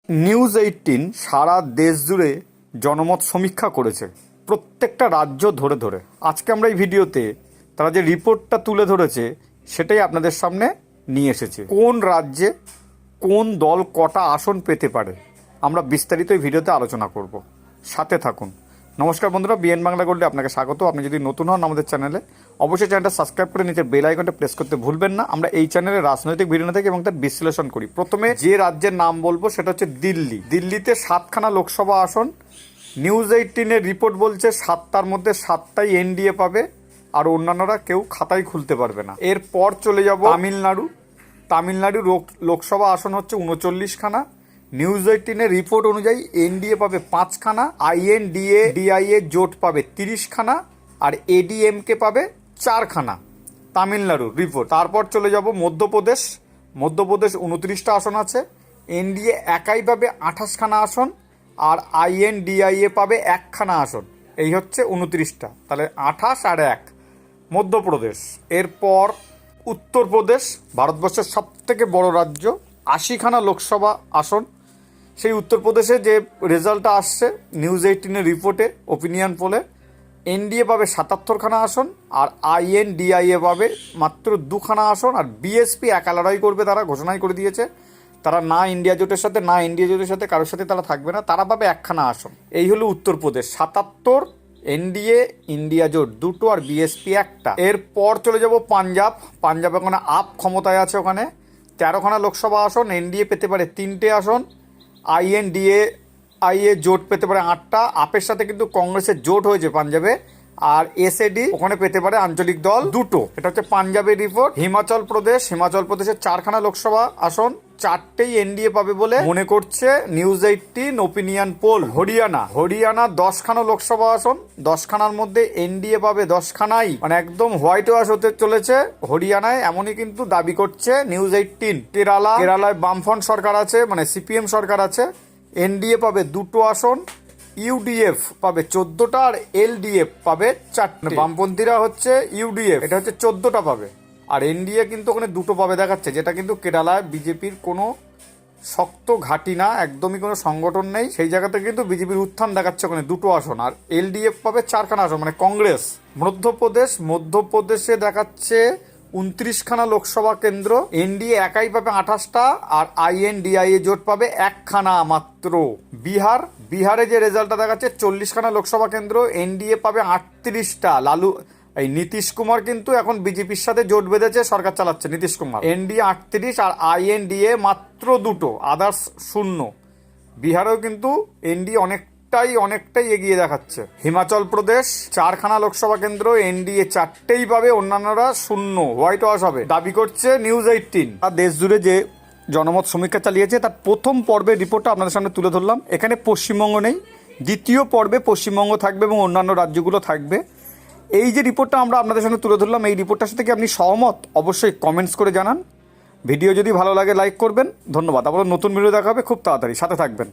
News 18 সারা দেশ জুড়ে জনমত সমীক্ষা করেছে প্রত্যেকটা রাজ্য ধরে ধরে। আজকে আমরা এই ভিডিওতে তারা যে রিপোর্টটা তুলে ধরেছে সেটাই আপনাদের সামনে নিয়ে এসেছে। কোন রাজ্যে কোন দল কটা আসন পেতে পারে আমরা বিস্তারিত এই ভিডিওতে আলোচনা করব, সাথে থাকুন। নমস্কার বন্ধুরা, বিএন বাংলা গোল্ডে আপনাকে স্বাগত। আপনি যদি নতুন হন আমাদের চ্যানেলে, অবশ্যই চ্যানেলটা সাবস্ক্রাইব করে নিচে বেল আইকনটা প্রেস করতে ভুলবেন না। আমরা এই চ্যানেলে রাজনৈতিক ভিডিও থেকে এবং তার বিশ্লেষণ করি। প্রথমে যে রাজ্যের নাম বলবো সেটা হচ্ছে দিল্লি। দিল্লিতে 7খানা লোকসভা আসন। নিউজ 18-এর রিপোর্ট বলছে 7টার মধ্যে 7টাই এনডিএ পাবে, আর অন্যান্যরা কেউ খাতাই খুলতে পারবে না। এরপর চলে যাব তামিলনাড়ু। তামিলনাড়ু লোকসভা আসন হচ্ছে 39খানা। নিউজ 18-এর রিপোর্ট অনুযায়ী এনডিএ পাবে 5খানা, আইএনডিএ ডিআইএ জোট পাবে 30খানা, আর এডিএমকে পাবে 4খানা। তামিলনাড়ুর রিপোর্ট। তারপর চলে যাব মধ্যপ্রদেশ। মধ্যপ্রদেশ 29টা আসন আছে। এনডিএ একাই পাবে 28খানা আসন, আর আইএনডিআইএ পাবে 1খানা আসন। এই হচ্ছে 29টা, তাহলে 28 আর 1 মধ্যপ্রদেশ। এরপর উত্তরপ্রদেশ, ভারতবর্ষের সবথেকে বড় রাজ্য, 80খানা লোকসভা আসন। সেই উত্তরপ্রদেশে যে রেজাল্টটা আসছে নিউজ 18-এর রিপোর্টে, ওপিনিয়ন পোলে, এনডিএ পাবে 77খানা আসন, আর আইএনডিআইএ পাবে মাত্র 2খানা আসন। আর বিএসপি একা লড়াই করবে, তারা ঘোষণাই করে দিয়েছে। তারা না ইন্ডিয়া জোটের সাথে না ইন্ডিয়া জোটের সাথে কারোর সাথে তারা থাকবে না, তারা পাবে 1খানা আসন। এই হলো উত্তরপ্রদেশ। 77, এনডিএ ইন্ডিয়া জোট 2টো, আর বিএসপি 1টা। এরপর চলে যাব পাঞ্জাব। পাঞ্জাব ওখানে আপ ক্ষমতায় আছে। ওখানে 13খানা লোকসভা আসন। এনডিএ পেতে পারে 3টে আসন, আইএনডিএ জোট পেতে পারে 8টা। আপের সাথে কিন্তু কংগ্রেসের জোট হয়েছে পাঞ্জাবে, আর এসএডি ওখানে পেতে পারে আঞ্চলিক দল 2টো। এটা হচ্ছে পাঞ্জাবের রিপোর্ট। হিমাচল প্রদেশের 4খানা লোকসভা আসন, 4টেই এনডিএ পাবে বলে মনে করছে নিউজ 18 ওপিনিয়ন পোল। হরিয়ানা 10খানা লোকসভা আসন, 10খানার মধ্যে এনডিএ পাবে 10খানাই, মানে একদম হোয়াইট ওয়াশ হতে চলেছে হরিয়ানায়, এমনই কিন্তু দাবি করছে নিউজ 18। কেরালায় বামফ্রন্ট সরকার আছে, মানে সিপিএম সরকার আছে, এনডিএ পাবে 2টো আসন, ইউডিএফ পাবে 14টা, আর এলডিএফ পাবে 4টে। বামপন্থীরা হচ্ছে ইউডিএফ, এটা হচ্ছে 14টা পাবে, আর এনডিএ কিন্তু ওখানে 2টো পাবে দেখাচ্ছে, যেটা কিন্তু কেরালায় বিজেপির কোনো শক্ত ঘাঁটি না, একদমই কোনো সংগঠন নেই। সেই জায়গাতে কিন্তু বিজেপির উত্থান দেখাচ্ছে ওখানে 2টো আসন, আর এলডিএফ পাবে 4খানা আসন, মানে কংগ্রেস। মধ্যপ্রদেশে দেখাচ্ছে 29খানা লোকসভা কেন্দ্র। এনডিএ একাই পাবে 28টা, আর আইএনডিআইএ জোট পাবে 1খানা মাত্র। বিহারে যে রেজাল্টটা দেখাচ্ছে 40খানা লোকসভা কেন্দ্র, এনডিএ পাবে 38টা। নীতিশ কুমার কিন্তু এখন বিজেপির সাথে জোট বেঁধেছে, সরকার চালাচ্ছে নীতিশ কুমার। এনডিএ 38, আর আইএনডিএ মাত্র 2টো, আদার্স 0। বিহারেও কিন্তু এনডিএ অনেকটাই এগিয়ে দেখাচ্ছে। হিমাচল প্রদেশ 4খানা লোকসভা কেন্দ্র, এনডিএ 4টেই পাবে, অন্যান্যরা 0, হোয়াইট ওয়াশ হবে, দাবি করছে নিউজ 18। আর দেশ জুড়ে যে জনমত সমীক্ষা চালিয়েছে তার প্রথম পর্বের রিপোর্টটা আপনাদের সামনে তুলে ধরলাম। এখানে পশ্চিমবঙ্গ নেই, দ্বিতীয় পর্বে পশ্চিমবঙ্গ থাকবে এবং অন্যান্য রাজ্যগুলো থাকবে। এই যে রিপোর্টটা আমরা আপনাদের সামনে তুলে ধরলাম, এই রিপোর্টটার সাথে কি আপনি সহমত? অবশ্যই কমেন্টস করে জানান। ভিডিও যদি ভালো লাগে লাইক করবেন। ধন্যবাদ। আবার নতুন ভিডিও দেখা হবে খুব তাড়াতাড়ি, সাথে থাকবেন।